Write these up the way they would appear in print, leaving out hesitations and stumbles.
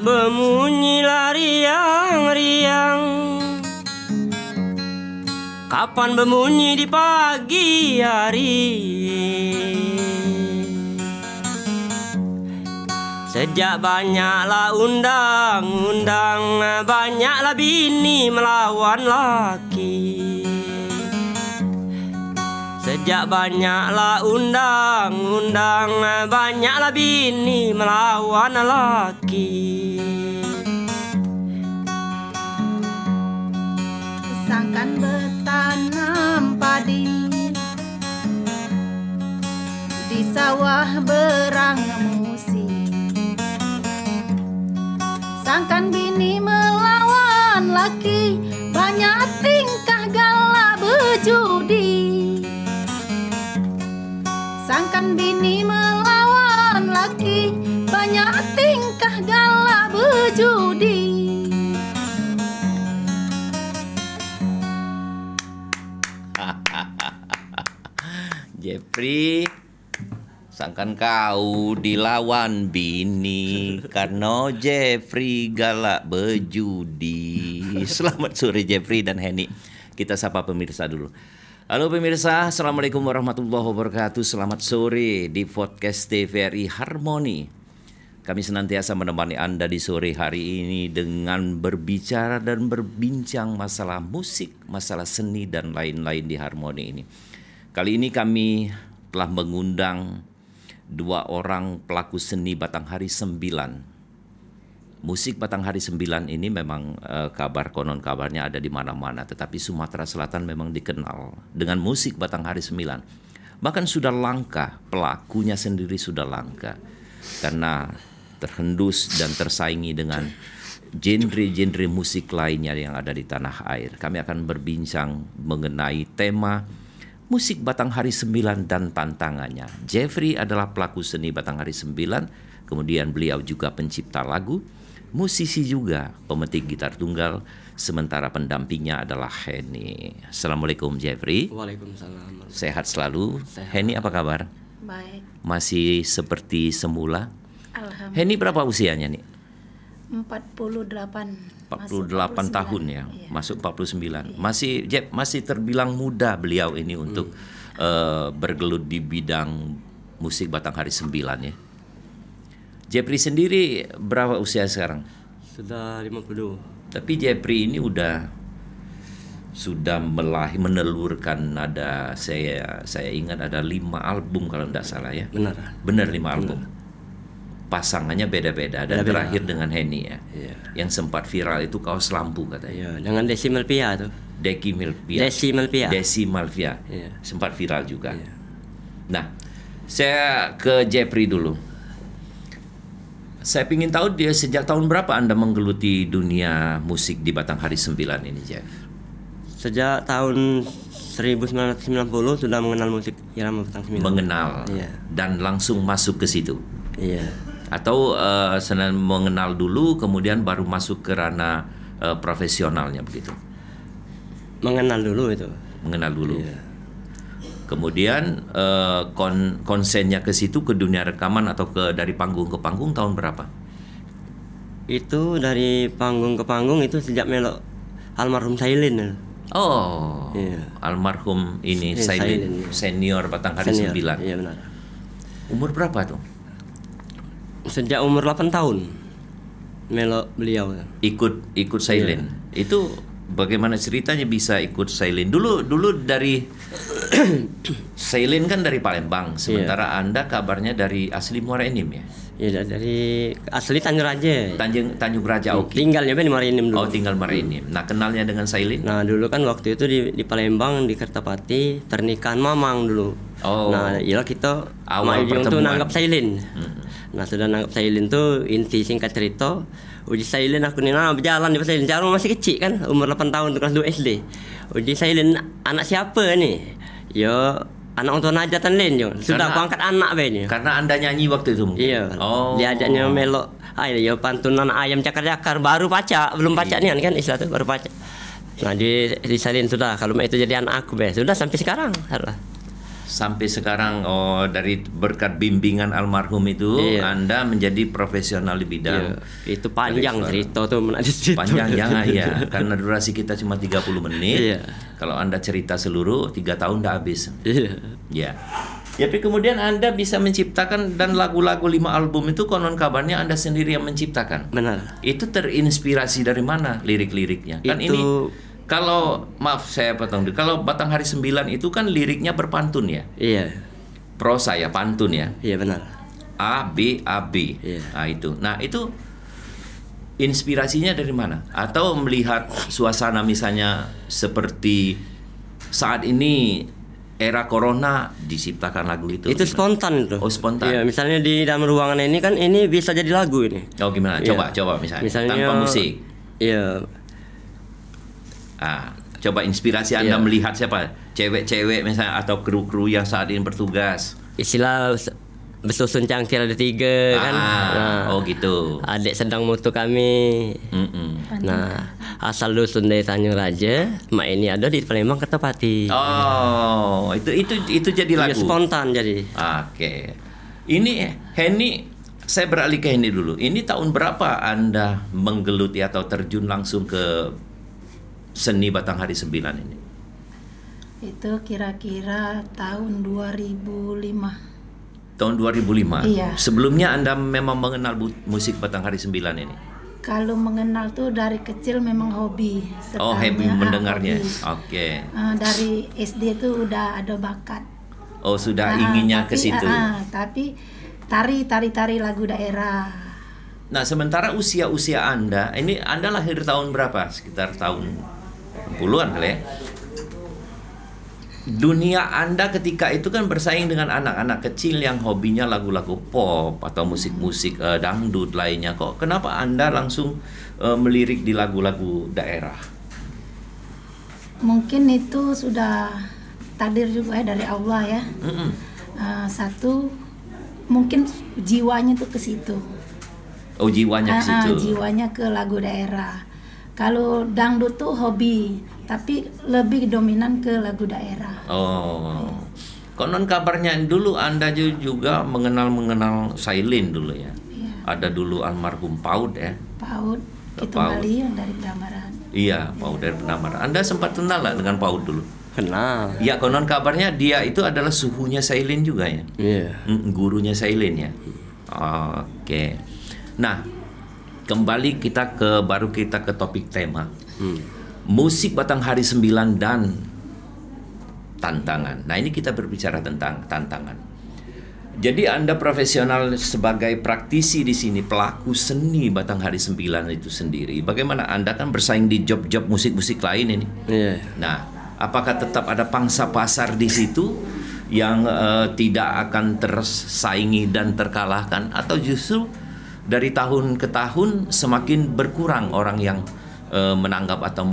Bemunyilah riang-riang, kapan berbunyi di pagi hari. Sejak banyaklah undang-undang, banyaklah bini melawan laki. Sejak banyaklah undang-undang, banyaklah bini melawan laki. Sangkan bertanam padi, di sawah berang musim. Sangkan bini melawan laki, banyak tingkah galak berjudi. Sangkan bini melawan laki, banyak tingkah galak berjudi. Jeffrey, sangkan kau dilawan bini karena Jeffrey galak berjudi. Selamat sore Jeffrey dan Henny. Kita sapa pemirsa dulu. Halo pemirsa, Assalamualaikum warahmatullahi wabarakatuh. Selamat sore di podcast TVRI Harmoni. Kami senantiasa menemani Anda di sore hari ini dengan berbicara dan berbincang masalah musik, masalah seni dan lain-lain di Harmoni ini. Kali ini kami telah mengundang dua orang pelaku seni Batanghari 9. Musik Batanghari 9 ini memang konon kabarnya ada di mana-mana, tetapi Sumatera Selatan memang dikenal dengan musik Batanghari 9. Bahkan sudah langka, pelakunya sendiri sudah langka karena terhendus dan tersaingi dengan genre-genre musik lainnya yang ada di tanah air. Kami akan berbincang mengenai tema musik Batanghari 9 dan tantangannya. Jeffrey adalah pelaku seni Batanghari 9, kemudian beliau juga pencipta lagu, musisi juga, pemetik gitar tunggal, sementara pendampingnya adalah Henny. Assalamualaikum Jeffrey. Waalaikumsalam. Sehat selalu. Sehat. Henny apa kabar? Baik, Masih seperti semula. alhamdulillah. Henny berapa usianya nih? 48. 48 tahun ya, Iya. masuk 49. Masih terbilang muda beliau ini untuk bergelut di bidang musik Batanghari 9 ya. Jeffrey sendiri berapa usia sekarang? Sudah 52. Tapi Jeffrey ini sudah menelurkan ada saya ingat ada 5 album kalau tidak salah ya. Benar 5 album. Pasangannya beda-beda dan Beda-beda. terakhir dengan Henny ya. Iya. Yang sempat viral itu kaos lampu katanya. Iya, dengan Desi Melvia tuh. Desi Melvia. Desi Melvia. Iya. Sempat viral juga. Iya. Nah, saya ke Jeffrey dulu. Saya ingin tahu dia sejak tahun berapa Anda menggeluti dunia musik di Batanghari 9 ini, Jeff? Sejak tahun 1990 sudah mengenal musik irama Batang 9. Mengenal Iya. dan langsung masuk ke situ. Iya. Atau senang mengenal dulu kemudian baru masuk ke ranah profesionalnya begitu. Mengenal dulu itu. Mengenal dulu. Iya. Kemudian konsennya ke situ, ke dunia rekaman atau dari panggung ke panggung tahun berapa? Itu dari panggung ke panggung itu sejak melok almarhum Sailin. Oh, Iya. almarhum ini Iya, Sailin, Sailin, iya. senior Batanghari Senior. 9. Iya benar. Umur berapa tuh? Sejak umur 8 tahun melok beliau. Ikut Sailin. Itu bagaimana ceritanya bisa ikut Sailin? Dulu dari Sailin kan dari Palembang, sementara Anda kabarnya dari asli Muara Enim ya? Iya dari asli Tanjung Raja. Tanjung Raja, oke. Tinggalnya di Marinim dulu. Oh, tinggal Muara Enim. Nah, kenalnya dengan Sailin? Nah dulu kan waktu itu di Palembang di Kertapati pernikahan Mamang dulu. Oh. Nah iyalah kita Awal Mayung tuh pertemuan. nanggap Sailin. Nah sudah nanggap Sailin tuh inti singkat cerita uji Sailin aku nih berjalan di Sailin. Jarum masih kecil kan umur 8 tahun kelas 2 SD. Uji Sailin anak siapa nih? Yo anak untuk najatan lain yo. Sudah aku angkat anak be. Karena Anda nyanyi waktu itu mungkin? Iya. Oh. Diajaknya melok. Ayo pantunan ayam cakar-cakar baru pacak, belum pacak nih kan istilah tuh baru pacak. Nah disalin sudah kalau itu jadi anak aku be. Sudah sampai sekarang. Salah. sampai sekarang dari berkat bimbingan almarhum itu Anda menjadi profesional di bidang. Itu panjang cerita tuh menadis panjang ya karena durasi kita cuma 30 menit. Kalau Anda cerita seluruh 3 tahun udah habis. Ya. Tapi kemudian Anda bisa menciptakan dan lagu-lagu 5 album itu konon kabarnya Anda sendiri yang menciptakan. Benar. Itu terinspirasi dari mana lirik-liriknya? Kan itu... ini kalau maaf saya potong dulu. Kalau Batang Hari 9 itu kan liriknya berpantun ya. Iya. Prosa ya, pantun ya. Iya benar. A B A B. Nah itu. Nah itu inspirasinya dari mana? Atau melihat suasana misalnya seperti saat ini era corona diciptakan lagu itu. Itu spontan itu. Oh spontan. Iya, misalnya di dalam ruangan ini kan ini bisa jadi lagu ini. Oh gimana? Coba misalnya tanpa musik. Iya. Coba inspirasi Anda melihat siapa? Cewek-cewek misalnya atau kru-kru yang saat ini bertugas. Istilah bersusun cangkir ada 3 kan. Oh gitu. Adik sedang mutu kami. Nah, asal dusun dari Tanjung Raja, mak ini ada di Palembang Kertapati. Oh, itu jadi lagu. Spontan jadi. Oke. Ini Henny, saya beralih ke Henny dulu. Ini tahun berapa Anda menggeluti atau terjun langsung ke seni Batang Hari 9 ini? Itu kira-kira tahun 2005. Tahun 2005? Iya. Sebelumnya Anda memang mengenal musik Batang Hari 9 ini? Kalau mengenal tuh dari kecil memang hobi. Hobi mendengarnya. Oke. Dari SD tuh udah ada bakat. Oh, sudah inginnya ke situ. Tapi tari lagu daerah. Nah, sementara usia Anda, ini Anda lahir tahun berapa? Sekitar tahun 80-an kali ya. Dunia Anda ketika itu kan bersaing dengan anak-anak kecil yang hobinya lagu-lagu pop atau musik-musik dangdut lainnya. Kok kenapa Anda langsung melirik di lagu-lagu daerah? Mungkin itu sudah takdir juga ya dari Allah ya. Satu mungkin jiwanya tuh ke situ. Oh, jiwanya ke situ. Jiwanya ke lagu daerah. Kalau dangdut tuh hobi, tapi lebih dominan ke lagu daerah. Oh. Konon kabarnya dulu Anda juga mengenal Sailin dulu ya. Ada dulu almarhum Paud ya. Paud itu Bali yang dari Pendamaran. Iya, Paud dari Pendamaran. Anda sempat kenal lah dengan Paud dulu? Kenal. Ya, konon kabarnya dia itu adalah suhunya Sailin juga ya. Gurunya Sailin ya. Oke. Nah, kembali kita ke topik tema. Musik Batang Hari 9 dan tantangan. Nah, ini kita berbicara tentang tantangan. Jadi Anda profesional sebagai praktisi di sini, pelaku seni Batang Hari 9 itu sendiri. Bagaimana Anda kan bersaing di job-job musik-musik lain ini? Nah, apakah tetap ada pangsa pasar di situ yang tidak akan tersaingi dan terkalahkan, atau justru dari tahun ke tahun semakin berkurang orang yang menanggap atau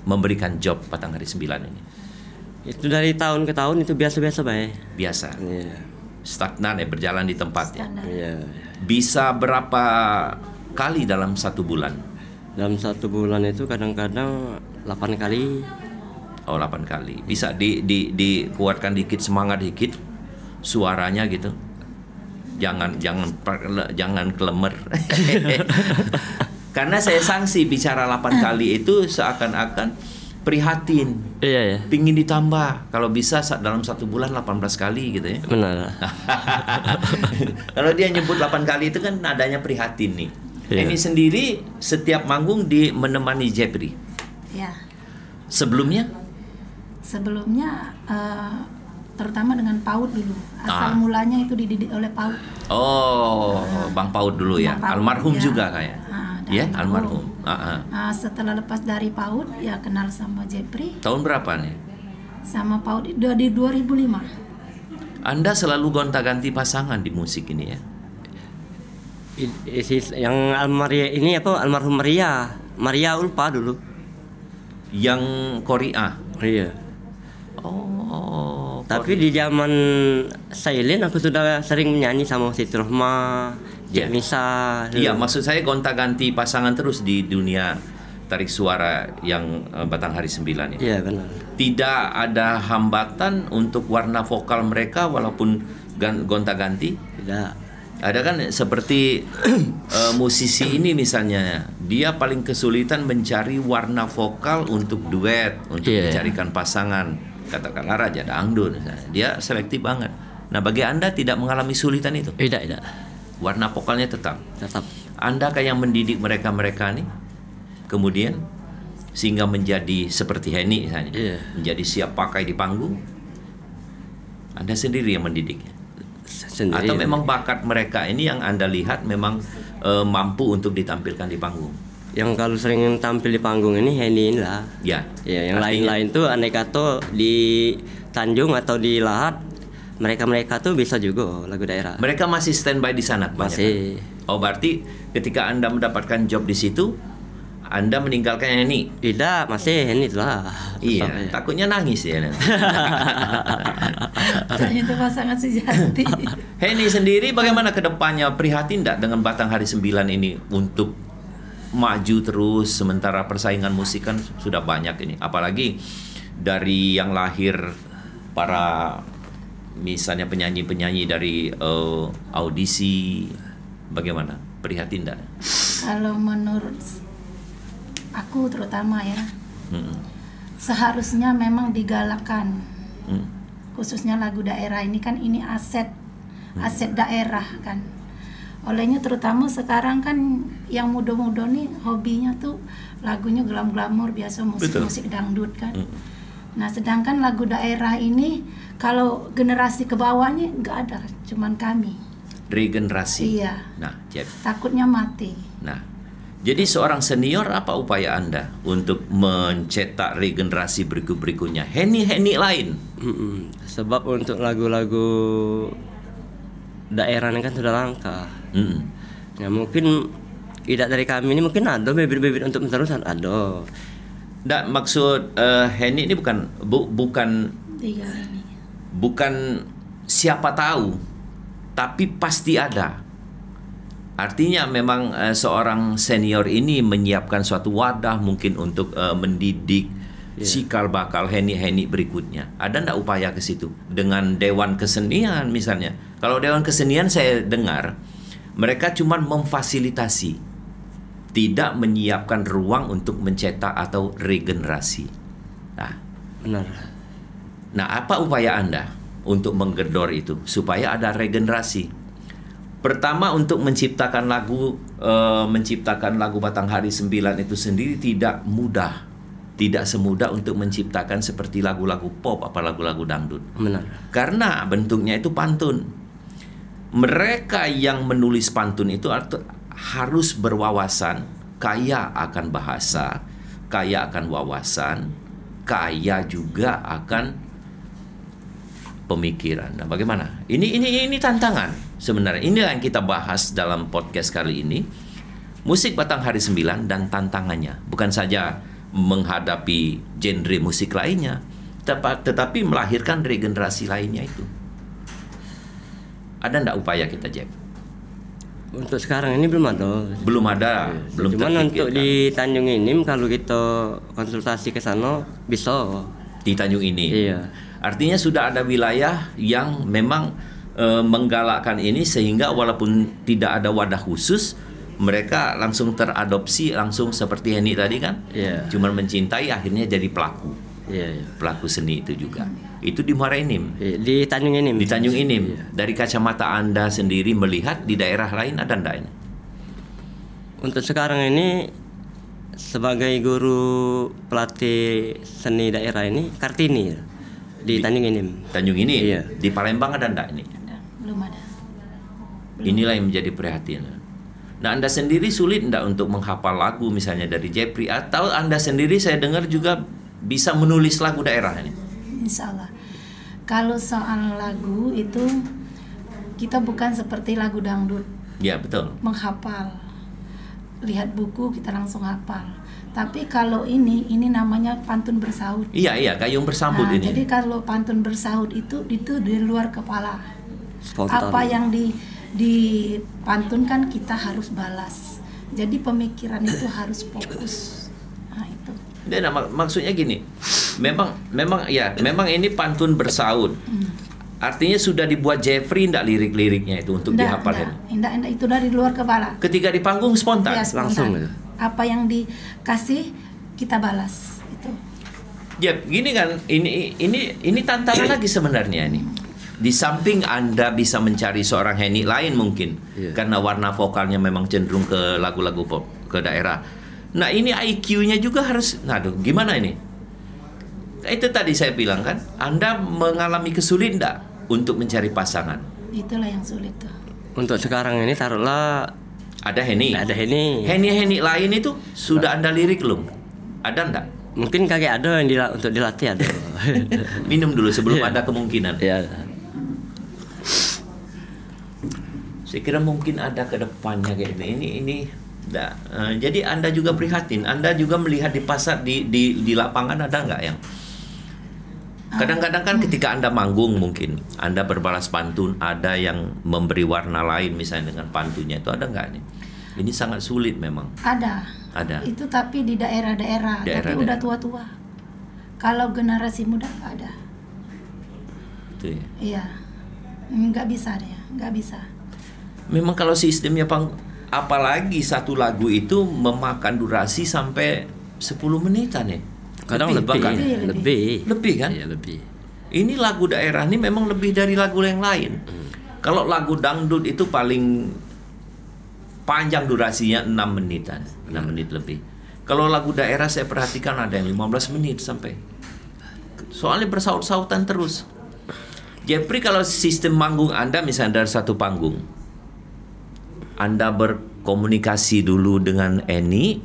memberikan job Batang Hari 9 ini? Itu dari tahun ke tahun itu biasa-biasa Pak. Biasa. Stagnan ya, berjalan di tempat ya. Bisa berapa kali dalam 1 bulan? Dalam 1 bulan itu kadang-kadang 8 kali. Oh, 8 kali. Bisa dikuatkan dikit, semangat dikit suaranya gitu. Jangan kelemer. Karena saya sanksi bicara 8 kali itu seakan-akan prihatin. Iya. Pingin ditambah. Kalau bisa dalam 1 bulan 18 kali gitu ya. Benar. Kalau dia nyebut 8 kali itu kan nadanya prihatin nih. Ini sendiri setiap manggung menemani Jeffrey. Ya. Sebelumnya terutama dengan PAUD dulu. Asal mulanya itu dididik oleh PAUD. Oh, Bang PAUD dulu ya. Bang PAUD, almarhum ya. juga kayak. Ya, almarhum. Setelah lepas dari PAUD ya kenal sama Jeffrey. Tahun berapa nih? Sama PAUD di 2005. Anda selalu gonta-ganti pasangan di musik ini ya? Yang almarhum Maria Ulpa dulu. Yang Korea. Iya. Oh. Tapi di zaman Sailin aku sudah sering menyanyi sama Siti Rohma, Jack Nisa. Iya, maksud saya gonta-ganti pasangan terus di dunia tarik suara yang Batanghari 9 ini. Iya, benar. Tidak ada hambatan untuk warna vokal mereka walaupun gonta-ganti. Tidak. Ada kan seperti musisi ini misalnya, dia paling kesulitan mencari warna vokal untuk duet, untuk mencarikan pasangan. Katakanlah Raja Dangdut, dia selektif banget. Nah, bagi Anda tidak mengalami sulitan itu? Tidak. Warna vokalnya tetap. Anda kayak yang mendidik mereka nih, kemudian sehingga menjadi seperti Henny misalnya, menjadi siap pakai di panggung. Anda sendiri yang mendidiknya. Sendiri. Atau memang bakat mereka ini yang Anda lihat memang mampu untuk ditampilkan di panggung? Yang kalau sering tampil di panggung ini Henny lah. Ya. Yang lain-lain tuh aneka tuh di Tanjung atau di Lahat, mereka tuh bisa juga lagu daerah. Mereka masih standby di sana? Masih. Oh, berarti ketika Anda mendapatkan job di situ, Anda meninggalkan Henny? Tidak, masih Henny lah. Iya, takutnya nangis ya. Itu pasangan sejati. Henny sendiri bagaimana ke depannya? Prihatin tidak dengan Batanghari 9 ini untuk maju terus sementara persaingan musik kan sudah banyak ini, apalagi dari yang lahir para misalnya penyanyi-penyanyi dari audisi, bagaimana? Prihatin tidak? Kalau menurut aku terutama ya, seharusnya memang digalakkan, khususnya lagu daerah ini kan ini aset daerah kan. Olehnya terutama sekarang kan yang muda-muda nih hobinya tuh lagunya glam-glamor, biasa musik-musik dangdut kan. Nah, sedangkan lagu daerah ini kalau generasi ke bawahnya nggak ada, cuman kami. Regenerasi. Iya. Nah, takutnya mati. Nah, jadi seorang senior apa upaya Anda untuk mencetak regenerasi berikutnya? Henny lain. Sebab untuk lagu-lagu daerah ini kan sudah langka. Ya mungkin tidak dari kami ini mungkin ada bibit-bibit untuk meneruskan ada. Nggak, maksud Henny ini bukan siapa tahu, tapi pasti ada. Artinya memang seorang senior ini menyiapkan suatu wadah mungkin untuk mendidik cikal bakal Henny berikutnya. Ada ndak upaya ke situ dengan Dewan Kesenian misalnya? Kalau Dewan Kesenian saya dengar mereka cuma memfasilitasi, tidak menyiapkan ruang untuk mencetak atau regenerasi. Nah, benar. Nah, apa upaya Anda untuk menggedor itu supaya ada regenerasi? Pertama, untuk menciptakan lagu Batanghari 9 itu sendiri tidak mudah. Tidak semudah untuk menciptakan seperti lagu-lagu pop apa lagu-lagu dangdut. Benar. Karena bentuknya itu pantun. Mereka yang menulis pantun itu harus berwawasan, kaya akan bahasa, kaya akan wawasan, kaya juga akan pemikiran. Nah, bagaimana? Ini tantangan sebenarnya. Ini yang kita bahas dalam podcast kali ini. Musik Batanghari 9 dan tantangannya. Bukan saja menghadapi genre musik lainnya, tetapi melahirkan regenerasi lainnya itu. Ada enggak upaya kita, Jeff? Untuk sekarang ini belum ada. Belum ada, belum terpikirkan. Cuman untuk di Tanjung Inim kalau kita konsultasi ke sana bisa. Di Tanjung Inim. Iya. Artinya sudah ada wilayah yang memang menggalakkan ini sehingga walaupun tidak ada wadah khusus, mereka langsung teradopsi langsung seperti Henny tadi kan? Iya. Cuman mencintai akhirnya jadi pelaku. Iya. Pelaku seni itu juga. Itu di Muara Enim. Di Tanjung Inim. Di Tanjung Inim. Iya. Dari kacamata Anda sendiri melihat di daerah lain ada enggak ini? Untuk sekarang ini sebagai guru pelatih seni daerah ini Kartini di Tanjung Inim. Tanjung Inim. Iya. Di Palembang ada enggak ini? Belum ada. Inilah yang menjadi perhatian. Nah, Anda sendiri sulit enggak untuk menghafal lagu misalnya dari Jeffrey, atau Anda sendiri saya dengar juga bisa menulis lagu daerah ini? Insya Allah. Kalau soal lagu itu kita bukan seperti lagu dangdut. Ya, betul. Menghafal. Lihat buku kita langsung hafal. Tapi kalau ini namanya pantun bersahut. Iya, gayung bersambut ini. Jadi kalau pantun bersahut itu di luar kepala. Spontan. Apa yang dipantunkan kita harus balas. Jadi pemikiran itu harus fokus. Dan maksudnya gini, memang ini pantun bersaut. Artinya sudah dibuat Jeffrey enggak lirik-liriknya itu untuk dihafalin. Enggak, itu dari luar kepala. Ketika di panggung spontan, Ya, spontan. Langsung gitu. Apa yang dikasih kita balas itu. Ya, gini kan, ini tantangan lagi sebenarnya ini. Di samping Anda bisa mencari seorang Henny lain mungkin, karena warna vokalnya memang cenderung ke lagu-lagu pop, ke daerah. Nah, ini IQ-nya juga harus, gimana ini? Itu tadi saya bilang kan, Anda mengalami kesulitan enggak untuk mencari pasangan? Itulah yang sulit tuh. Untuk sekarang ini taruhlah Ada Henny. ada Henny. Henny lain itu sudah Anda lirik belum? Ada enggak? Mungkin kagak ada yang untuk dilatih ada. Minum dulu sebelum ada kemungkinan. Ya. Saya kira mungkin ada ke depannya kayak ini. Jadi Anda juga prihatin, Anda juga melihat di pasar di lapangan ada nggak yang kadang-kadang kan ketika Anda manggung mungkin Anda berbalas pantun, ada yang memberi warna lain misalnya dengan pantunnya, itu ada nggak nih? Ini sangat sulit memang. Ada. Itu tapi di daerah-daerah, tapi udah tua-tua. Kalau generasi muda nggak ada. Itu ya. Iya, nggak bisa deh, nggak bisa. Memang kalau sistemnya apalagi satu lagu itu memakan durasi sampai 10 menitan ya. Kadang lebih kan? Iya, lebih. Ini lagu daerah ini memang lebih dari lagu yang lain. Kalau lagu dangdut itu paling panjang durasinya 6 menitan, 6 menit lebih. Kalau lagu daerah saya perhatikan ada yang 15 menit sampai. Soalnya bersaut-sautan terus. Jeffrey, kalau sistem manggung Anda misalnya dari satu panggung, Anda berkomunikasi dulu dengan Eni,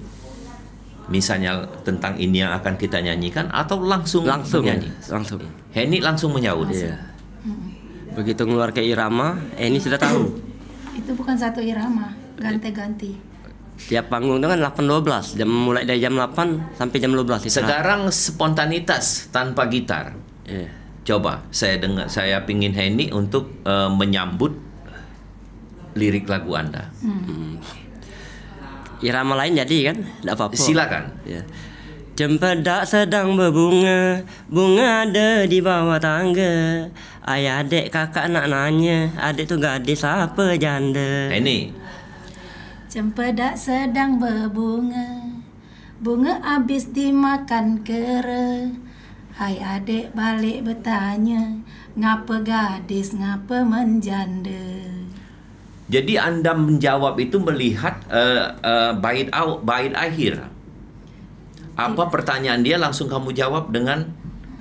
misalnya tentang ini yang akan kita nyanyikan, atau langsung menyanyi? Langsung. Henny langsung menyaut. Iya. Begitu keluar ke irama, Eni sudah tahu. Itu bukan satu irama, ganti-ganti. Tiap panggung itu kan 8-12, mulai dari jam 8 sampai jam 12. Sekarang spontanitas tanpa gitar. Iya. Coba saya pingin Henny untuk menyambut lirik lagu Anda. Irama lain jadi kan? Tidak apa-apa. Silakan. Ya. Cempedak sedang berbunga, bunga ada di bawah tangga. Ayah adik kakak nak nanya, adik tu gadis apa janda? Ini. Cempedak sedang berbunga, bunga habis dimakan kera. Hai adik balik bertanya, ngapa gadis ngapa menjanda? Jadi Anda menjawab itu melihat bait akhir. Apa pertanyaan dia langsung kamu jawab dengan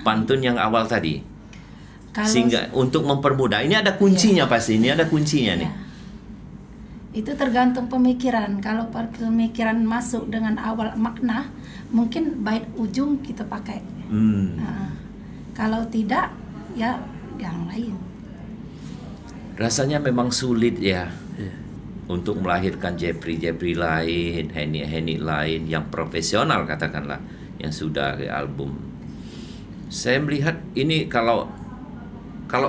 pantun yang awal tadi. Sehingga untuk mempermudah, ini ada kuncinya pasti, ini ada kuncinya nih. Itu tergantung pemikiran. Kalau pemikiran masuk dengan awal makna, mungkin bait ujung kita pakai. Kalau tidak, ya yang lain. Rasanya memang sulit ya untuk melahirkan Jeffrey lain, Henny lain yang profesional katakanlah, yang sudah ke album. Saya melihat ini kalau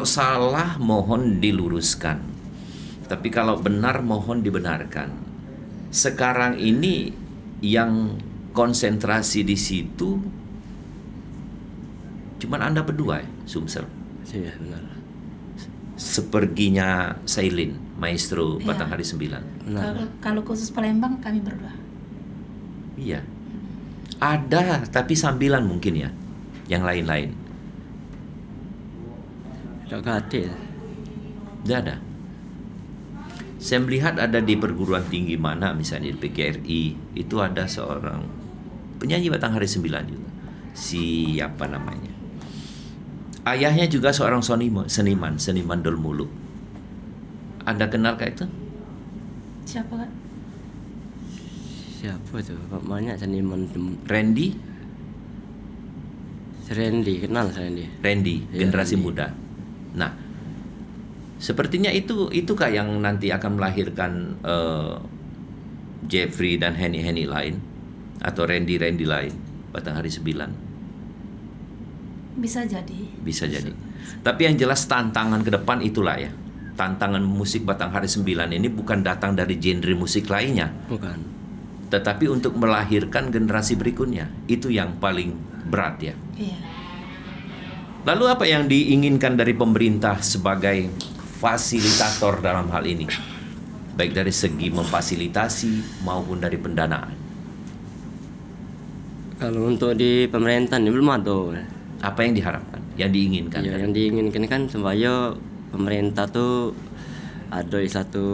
salah mohon diluruskan, tapi kalau benar mohon dibenarkan. Sekarang ini yang konsentrasi di situ cuman Anda berdua ya, Sumsel. Iya, benar. Seperginya Sailin, maestro Batanghari 9. Kalau khusus Palembang kami berdua. Iya. Ada tapi sambilan mungkin ya, yang lain-lain. Tak katil. Tidak ada. Saya melihat ada di perguruan tinggi mana, misalnya di PGRI, itu ada seorang penyanyi Batanghari 9 juga. Siapa namanya? Ayahnya juga seorang seniman Dol Muluk. Anda kenal kayak itu? Siapa kan? Siapa tuh? Banyak seniman. Randy, kenal saya dia. Randy, Ya, generasi Randy. muda. Nah, sepertinya itukah yang nanti akan melahirkan Jeffrey dan Henny lain, atau Randy lain, Batanghari 9. Bisa jadi. Bisa jadi. Tapi yang jelas tantangan ke depan itulah ya. Tantangan musik Batanghari 9 ini bukan datang dari genre musik lainnya. Bukan. Tetapi untuk melahirkan generasi berikutnya itu yang paling berat ya. Iya. Lalu apa yang diinginkan dari pemerintah sebagai fasilitator dalam hal ini? Baik dari segi memfasilitasi maupun dari pendanaan. Kalau untuk di pemerintahan ini belum ada. Apa yang diharapkan, yang diinginkan? Ya, yang diinginkan kan supaya pemerintah tuh ada satu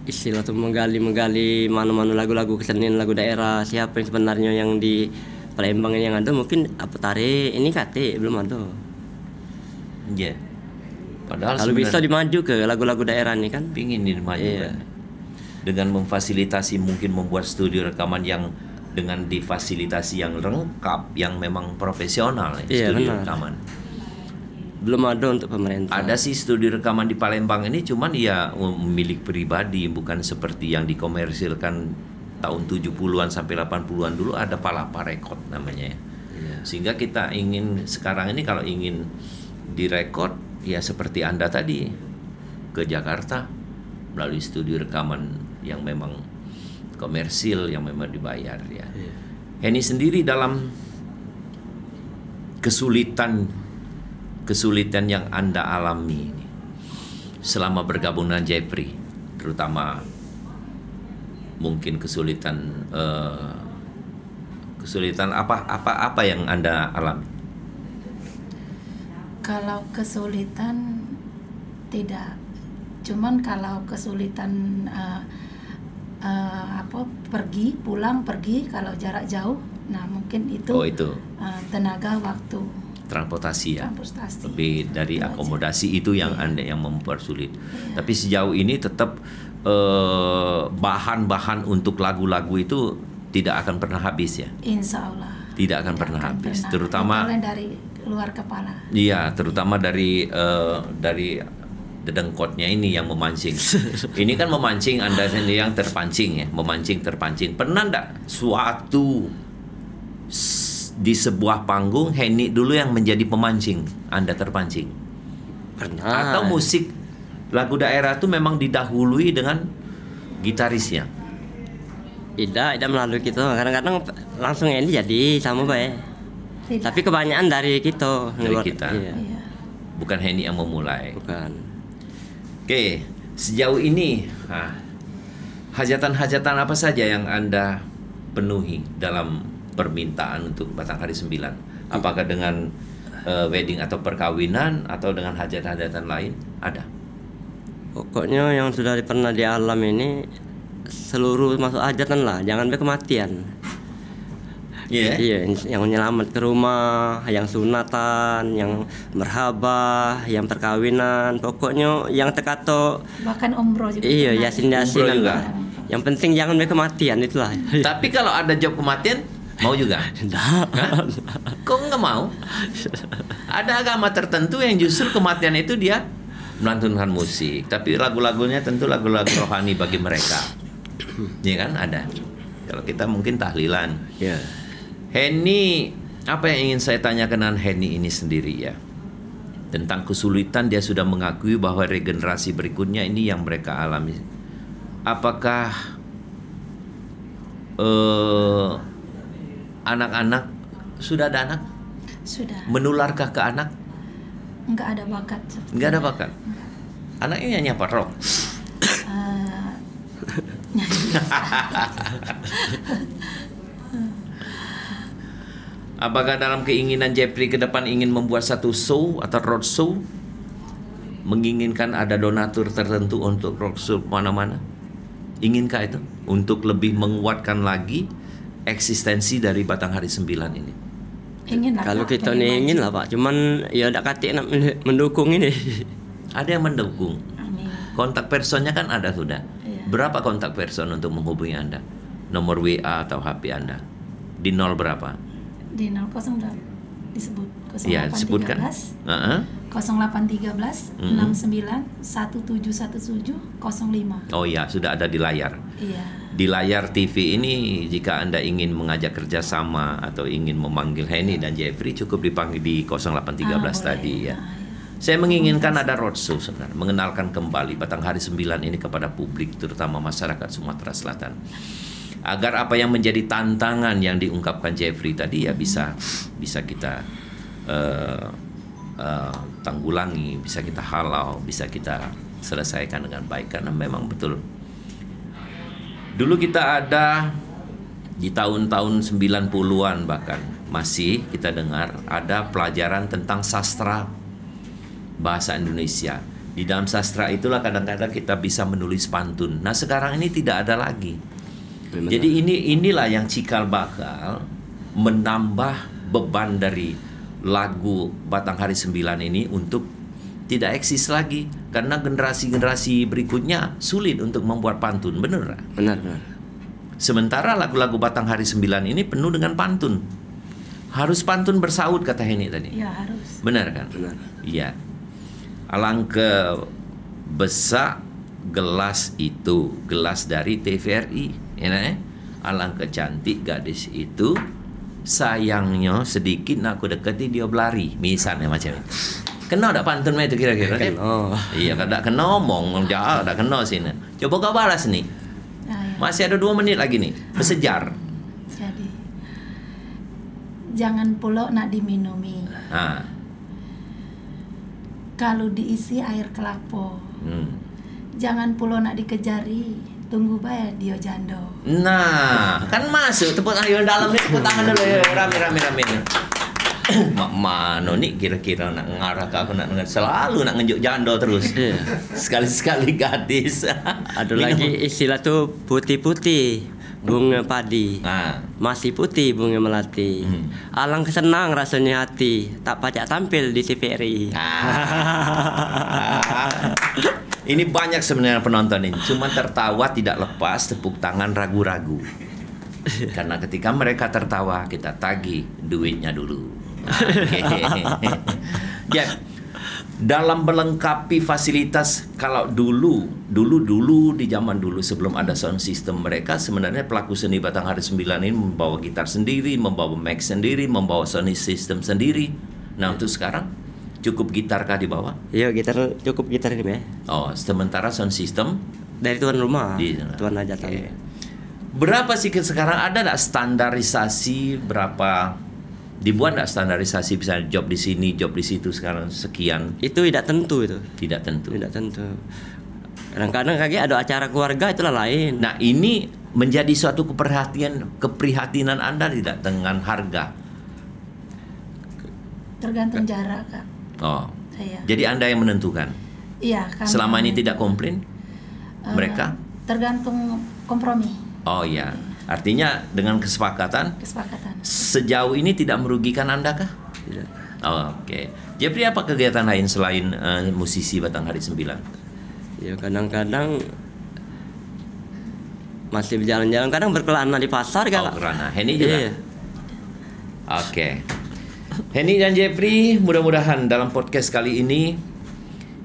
istilah tuh menggali mana-mana lagu-lagu kesenian lagu daerah, siapa yang sebenarnya yang di Palembang ini yang ada, mungkin apa tarik ini kate belum ada. Iya. Padahal kalau bisa dimaju ke lagu-lagu daerah ini kan. Pingin dimajukan. Dengan memfasilitasi, mungkin membuat studio rekaman yang dengan difasilitasi yang lengkap, yang memang profesional ya, studio rekaman. Belum ada untuk pemerintah. Ada sih studio rekaman di Palembang ini, cuman ya milik pribadi, bukan seperti yang dikomersilkan tahun 70-an sampai 80-an dulu. Ada Palapa Record namanya ya. Sehingga kita ingin sekarang ini kalau ingin direkod ya seperti Anda tadi ke Jakarta melalui studio rekaman yang memang komersil, yang memang dibayar ya. Henny sendiri dalam kesulitan yang Anda alami ini selama bergabung dengan Jeffrey, terutama mungkin kesulitan apa yang Anda alami? Kalau kesulitan tidak, cuman kalau kesulitan pulang pergi kalau jarak jauh, nah mungkin itu, tenaga waktu. Transportasi ya. Transportasi. Lebih dari akomodasi itu yang Anda yang mempersulit. Tapi sejauh ini tetap bahan-bahan untuk lagu-lagu itu tidak akan pernah habis ya. Insya Allah. Tidak akan pernah habis. Terutama dari luar kepala. Iya, terutama dari dedengkotnya ini yang memancing. Ini kan memancing, Anda sendiri yang terpancing ya, memancing terpancing. Pernah enggak suatu di sebuah panggung Henny dulu yang menjadi pemancing, Anda terpancing? Pernah. Atau musik lagu daerah itu memang didahului dengan gitarisnya? Tidak melalui kita. Kadang-kadang langsung ini jadi sama baik. Tapi kebanyakan dari kita. Dari kita. Iya. Bukan Henny yang memulai. Bukan. Oke, sejauh ini hajatan-hajatan apa saja yang Anda penuhi dalam permintaan untuk Batanghari 9? Apakah dengan wedding atau perkawinan atau dengan hajatan-hajatan lain? Ada? Pokoknya yang sudah pernah di alam ini seluruh masuk hajatan lah, jangan sampai kematian. Iya, yang menyelamat ke rumah, yang sunatan, yang merhabah, yang perkawinan, pokoknya yang tekato. Bahkan umroh juga. Iya, yasin-yasin juga. Yang penting jangan sampai kematian itulah. Tapi kalau ada job kematian, mau juga? Tidak. Kok nggak mau? Ada agama tertentu yang justru kematian itu dia melantunkan musik, tapi lagu-lagunya tentu lagu-lagu rohani bagi mereka. Iya kan, ada. Kalau kita mungkin tahlilan. Ya. Henny, apa yang ingin saya tanyakan dengan Henny ini sendiri ya, tentang kesulitan dia sudah mengakui bahwa regenerasi berikutnya ini yang mereka alami. Apakah anak-anak sudah ada anak? Sudah. Menularkah ke anak? Enggak ada bakat. Enggak ada bakat. Anaknya nyanyi apa, rock? Apakah dalam keinginan Jeffrey ke depan ingin membuat satu show atau road show, menginginkan ada donatur tertentu untuk road show mana-mana? Inginkah itu untuk lebih menguatkan lagi eksistensi dari Batanghari 9 ini? Ingin lah. Kalau kita nih ingin lah Pak, cuman ya ada katik nak mendukung ini. Ada yang mendukung. Amin. Kontak personnya kan ada sudah. Iya. Berapa kontak person untuk menghubungi Anda? Nomor WA atau HP Anda? Di 0 berapa? Di 00 sudah disebut. 0813 Ya, disebutkan. 0813 69 1717 05. Oh ya, sudah ada di layar. Iya. Di layar TV ini, jika Anda ingin mengajak kerjasama atau ingin memanggil Henny dan Jeffrey, cukup dipanggil di 0813 tadi ya. Saya menginginkan ada roadshow sebenarnya, mengenalkan kembali Batanghari 9 ini kepada publik, terutama masyarakat Sumatera Selatan. Agar apa yang menjadi tantangan yang diungkapkan Jeffrey tadi ya bisa kita tanggulangi, bisa kita halau, bisa kita selesaikan dengan baik. Karena memang betul, dulu kita ada di tahun-tahun 90-an bahkan masih kita dengar ada pelajaran tentang sastra bahasa Indonesia. Di dalam sastra itulah kadang-kadang kita bisa menulis pantun. Nah sekarang ini tidak ada lagi. Jadi inilah yang cikal bakal menambah beban dari lagu Batanghari 9 ini untuk tidak eksis lagi, karena generasi-generasi berikutnya sulit untuk membuat pantun. Benar? Benar. Sementara lagu-lagu Batanghari 9 ini penuh dengan pantun. Harus pantun bersaut kata Heni tadi. Ya harus. Benar kan? Benar. Iya. Alangkah besak gelas itu, gelas dari TVRI. Alangkah cantik gadis itu, sayangnya sedikit nak aku dekati dia berlari. Misalnya macam itu. Kena tak pantun itu kira-kira? Oh. Iya, tak kena omong jauh, tak kena sini. Coba kau balas nih. Masih ada 2 menit lagi nih. Bersejar. Jadi jangan pula nak diminumi. Kalau diisi air kelapa. Jangan pula nak dikejari. Tunggu bayar dia jando. Nah, kan masuk tepuk tangan dalam nih, tepuk tangan dulu ya, rame. Mak mano nih kira-kira nak ngarah ke aku nak selalu nak ngejuk jando terus. Sekali-sekali gadis. Ada lagi istilah tuh putih-putih bunga padi. Masih putih bunga melati. Alangkah senang rasanya hati tak pacak tampil di TVRI. Ini banyak sebenarnya penonton ini, cuma tertawa tidak lepas, tepuk tangan ragu-ragu. Karena ketika mereka tertawa, kita tagih duitnya dulu. Ya, dalam melengkapi fasilitas, kalau dulu di zaman dulu sebelum ada sound system, mereka sebenarnya pelaku seni Batanghari 9 ini membawa gitar sendiri, membawa mic sendiri, membawa sound system sendiri. Nah untuk sekarang cukup gitar kah dibawa? Iya, cukup gitar ini ya. Oh, sementara sound system dari tuan rumah. Tuan aja tahu. Berapa sih sekarang, ada enggak standarisasi berapa dibuat enggak standarisasi, misalnya job di sini, job di situ sekarang sekian? Itu tidak tentu itu. Tidak tentu. Kadang-kadang kayak ada acara keluarga itulah lain. Nah, ini menjadi suatu keprihatinan Anda tidak dengan harga? Tergantung jarak, Kak. Oh. Iya. Jadi Anda yang menentukan? Iya. Selama ini tidak komplain? Mereka? Tergantung kompromi. Oh iya. Artinya dengan kesepakatan? Sejauh ini tidak merugikan Anda kah? Tidak. Oh, oke. Jeffrey, apa kegiatan lain selain musisi Batanghari 9? Ya kadang-kadang masih berjalan-jalan, kadang berkelana di pasar kan. Oh, kelana. Heni juga? Iya. Oke. Heni dan Jeffrey, mudah-mudahan dalam podcast kali ini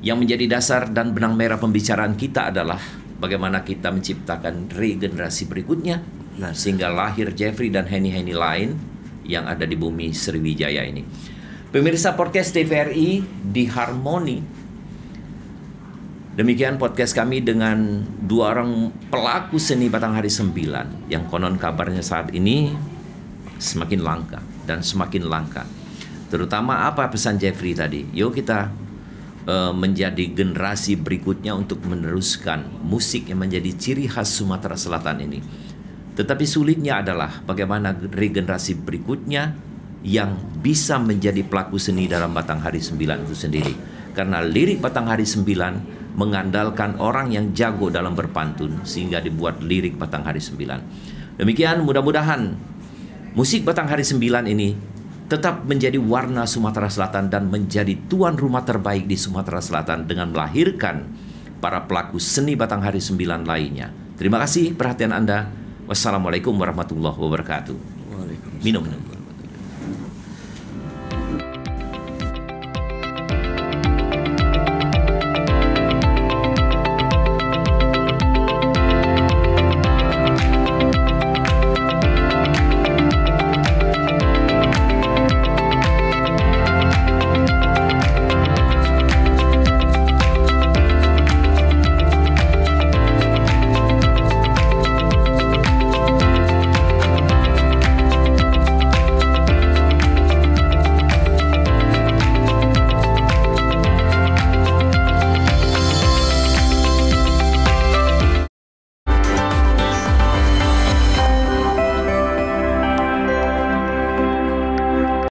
yang menjadi dasar dan benang merah pembicaraan kita adalah bagaimana kita menciptakan regenerasi berikutnya, sehingga lahir Jeffrey dan Heni lain yang ada di bumi Sriwijaya ini. Pemirsa podcast TVRI di Harmoni, demikian podcast kami dengan 2 orang pelaku seni Batanghari 9 yang konon kabarnya saat ini semakin langka dan semakin langka. Terutama apa pesan Jeffrey tadi? Yuk kita menjadi generasi berikutnya untuk meneruskan musik yang menjadi ciri khas Sumatera Selatan ini. Tetapi sulitnya adalah bagaimana regenerasi berikutnya yang bisa menjadi pelaku seni dalam Batanghari 9 itu sendiri. Karena lirik Batanghari 9 mengandalkan orang yang jago dalam berpantun, sehingga dibuat lirik Batanghari 9. Demikian, mudah-mudahan musik Batanghari 9 ini tetap menjadi warna Sumatera Selatan dan menjadi tuan rumah terbaik di Sumatera Selatan dengan melahirkan para pelaku seni Batanghari 9 lainnya. Terima kasih perhatian Anda. Wassalamualaikum warahmatullahi wabarakatuh. Minum.